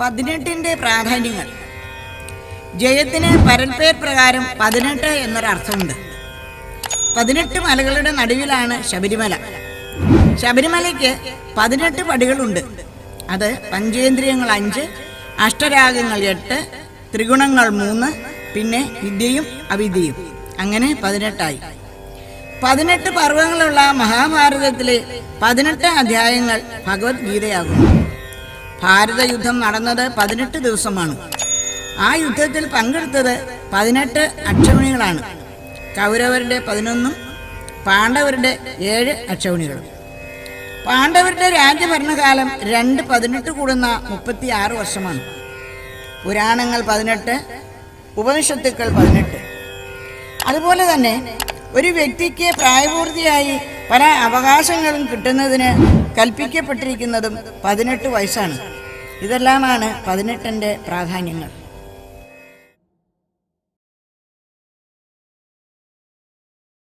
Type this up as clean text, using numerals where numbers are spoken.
18ന്റെ പ്രാധാന്യങ്ങൾ. ജയത്തിന് പരൽപേർ പ്രകാരം 18 എന്നൊരർത്ഥമുണ്ട്. 18 മലകളുടെ നടുവിലാണ് ശബരിമല. ശബരിമലയ്ക്ക് 18 പടികളുണ്ട്. അത് പഞ്ചേന്ദ്രിയങ്ങൾ 5, അഷ്ടരാഗങ്ങൾ 8, ത്രിഗുണങ്ങൾ 3, പിന്നെ വിദ്യയും അവിദ്യയും, അങ്ങനെ 18ആയി. 18 പർവ്വങ്ങളുള്ള മഹാഭാരതത്തിലെ 18 അധ്യായങ്ങൾ ഭഗവത്ഗീതയാകുന്നു. ഭാരതയുദ്ധം നടന്നത് 18 ദിവസമാണ്. ആ യുദ്ധത്തിൽ പങ്കെടുത്തത് 18 അക്ഷൗണികളാണ്. കൗരവരുടെ 11ഉം പാണ്ഡവരുടെ 7 അക്ഷൗണികളും. പാണ്ഡവരുടെ രാജ്യഭരണകാലം 2 കൂടുന്ന 36 വർഷമാണ്. പുരാണങ്ങൾ 18, ഉപനിഷത്തുക്കൾ 18. അതുപോലെ തന്നെ ഒരു വ്യക്തിക്ക് പ്രായപൂർത്തിയായി പല അവകാശങ്ങളും കിട്ടുന്നതിന് കൽപ്പിക്കപ്പെട്ടിരിക്കുന്നതും 18 വയസ്സാണ്. ഇതെല്ലാമാണ് 18ന്റെ പ്രാധാന്യങ്ങൾ.